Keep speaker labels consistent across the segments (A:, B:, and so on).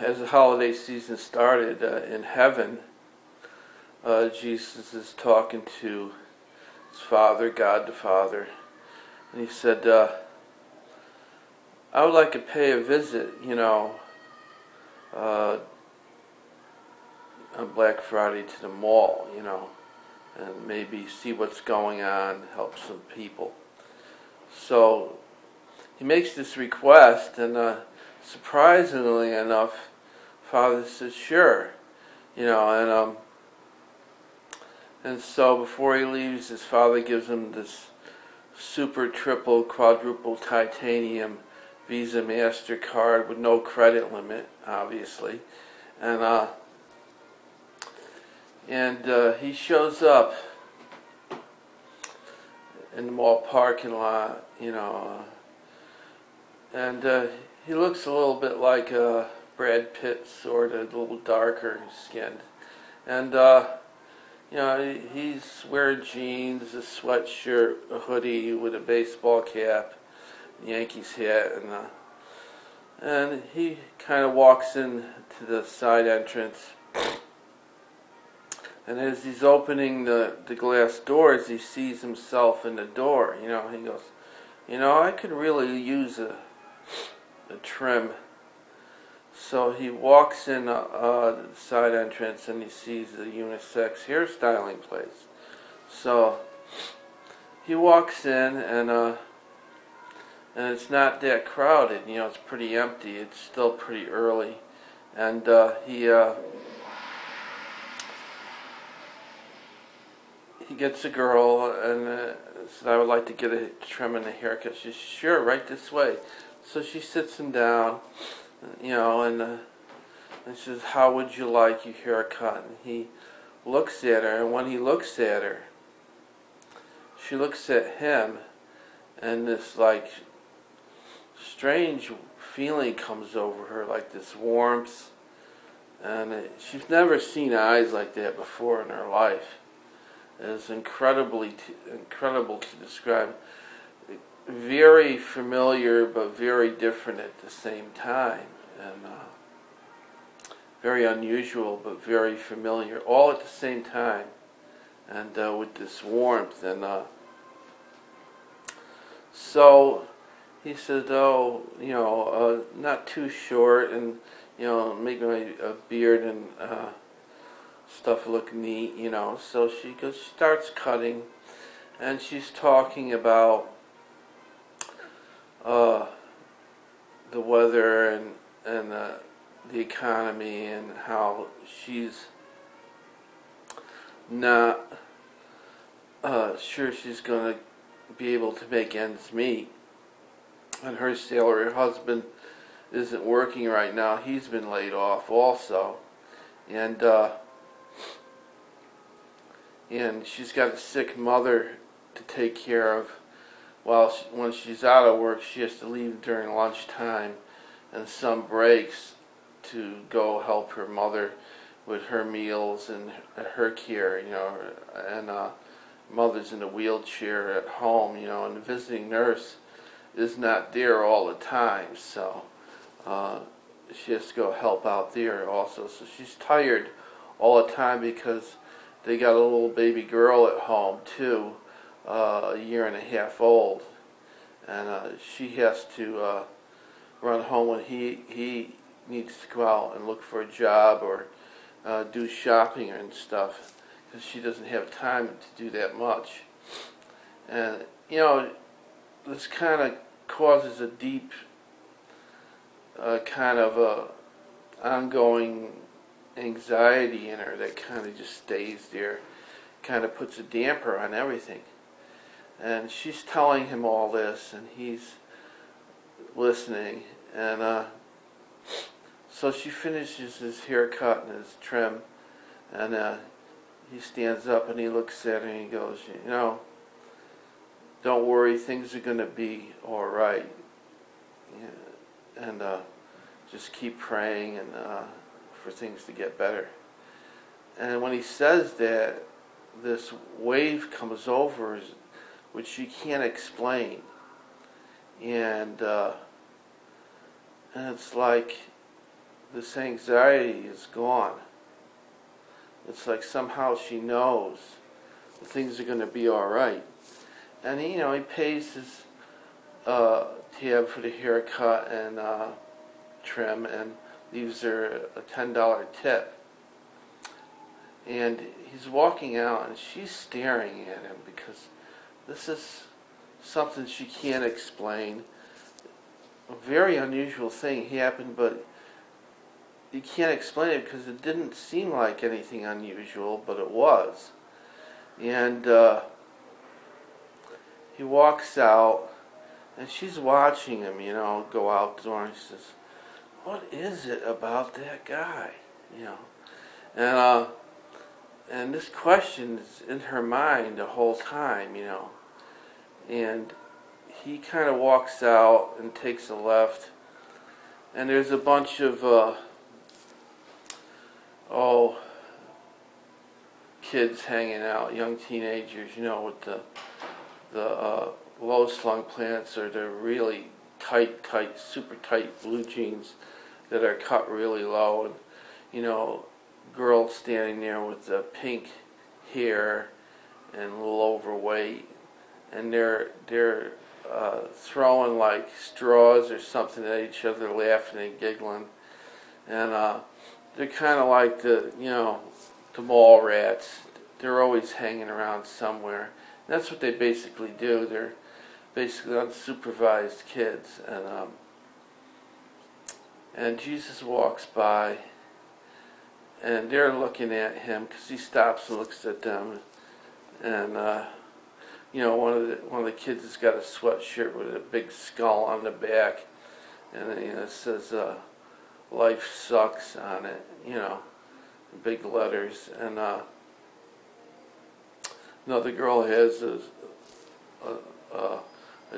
A: As the holiday season started in heaven, Jesus is talking to his Father, God the Father, and he said, I would like to pay a visit, on Black Friday to the mall, and maybe see what's going on, help some people. So he makes this request, and surprisingly enough, Father says, sure, and so before he leaves, his father gives him this super, triple, quadruple titanium Visa MasterCard with no credit limit, obviously, and he shows up in the mall parking lot, and he looks a little bit like Brad Pitt, sort of, a little darker skinned, and he's wearing jeans, a sweatshirt, a hoodie with a baseball cap, Yankees hat, and he kind of walks in to the side entrance. And as he's opening the glass doors, he sees himself in the door. He goes, I could really use a trim. So he walks in the side entrance and he sees the unisex hairstyling place. So he walks in and it's not that crowded. It's pretty empty. It's still pretty early, and he gets a girl and says, I would like to get a trim and a haircut. She says, sure, right this way. So she sits him down, and says, how would you like your haircut? And he looks at her, and when he looks at her, she looks at him, and this, strange feeling comes over her, like this warmth, and she's never seen eyes like that before in her life. It's incredible to describe. Very familiar, but very different at the same time, and very unusual, but very familiar, all at the same time, and with this warmth. And so he said, not too short, and make my beard and stuff look neat, So she starts cutting, and she's talking about the weather and the economy, and how she's not sure she's going to be able to make ends meet. And her sailor, her husband, isn't working right now. He's been laid off also. And she's got a sick mother to take care of. When she's out of work, she has to leave during lunchtime and some breaks to go help her mother with her meals and her care, and mother's in a wheelchair at home, and the visiting nurse is not there all the time, so she has to go help out there also. So she's tired all the time because they got a little baby girl at home too, a year and a half old, and she has to run home when he needs to go out and look for a job or do shopping and stuff, because she doesn't have time to do that much. And this kind of causes a deep kind of ongoing anxiety in her that kind of just stays there, kind of puts a damper on everything. And she's telling him all this, and he's listening, and so she finishes his haircut and his trim, and he stands up and he looks at her and he goes, don't worry, things are going to be all right, and just keep praying and for things to get better. And when he says that, this wave comes over which she can't explain, and it's like this anxiety is gone. It's like somehow she knows that things are going to be all right. And he pays his tab for the haircut and trim, and leaves her a $10 tip. And he's walking out, and she's staring at him because this is something she can't explain. A very unusual thing happened, but you can't explain it because it didn't seem like anything unusual, but it was. And he walks out, and she's watching him, go out the door, and she says, "What is it about that guy?" And this question is in her mind the whole time, And he kind of walks out and takes a left, and there's a bunch of kids hanging out, young teenagers, with the low slung pants or the really tight, super tight blue jeans that are cut really low, and girls standing there with the pink hair and a little overweight, and they're throwing like straws or something at each other, laughing and giggling, and they're kind of like the mall rats. They're always hanging around somewhere. And that's what they basically do. They're basically unsupervised kids, and Jesus walks by, and they're looking at him because he stops and looks at them, and one of the kids has got a sweatshirt with a big skull on the back, and it says "Life sucks" on it, in big letters, and another girl has a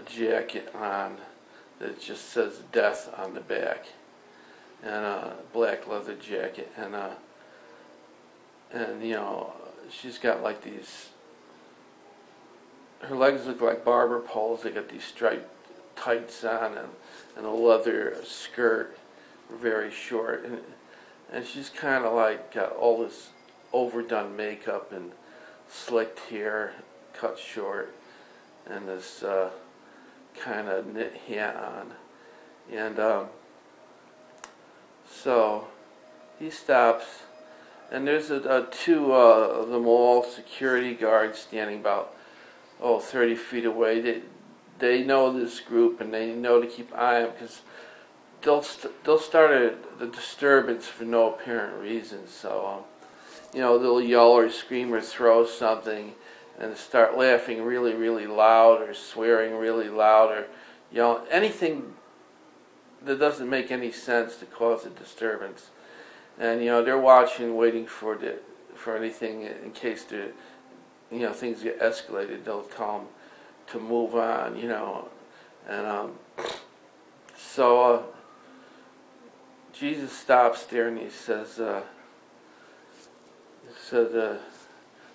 A: jacket on that just says "Death" on the back, and a black leather jacket, and she's got like these. Her legs look like barber poles. They got these striped tights on, and a leather skirt, very short, and she's kind of like got all this overdone makeup and slicked hair, cut short, and this kind of knit hat on, and so he stops, and there's two of the mall security guards standing about 30 feet away. They know this group, and they know to keep an eye on them because they'll start the disturbance for no apparent reason. So they'll yell or scream or throw something, and start laughing really, really loud, or swearing really loud, or yelling anything that doesn't make any sense to cause a disturbance. And they're watching, waiting for anything in case things get escalated. They'll tell them to move on, and so Jesus stops there, and he says,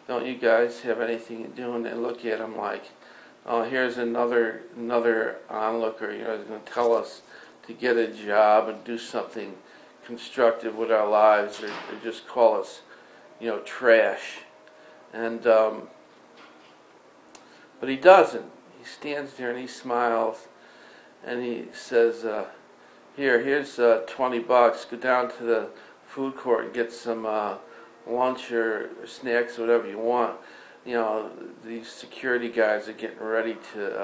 A: "Don't you guys have anything to do?" And they look at him like, "Oh, here's another onlooker. He's going to tell us to get a job and do something constructive with our lives, or just call us, trash." And but he doesn't. He stands there and he smiles, and he says, here's $20. Go down to the food court and get some lunch or snacks, whatever you want. These security guys are getting ready to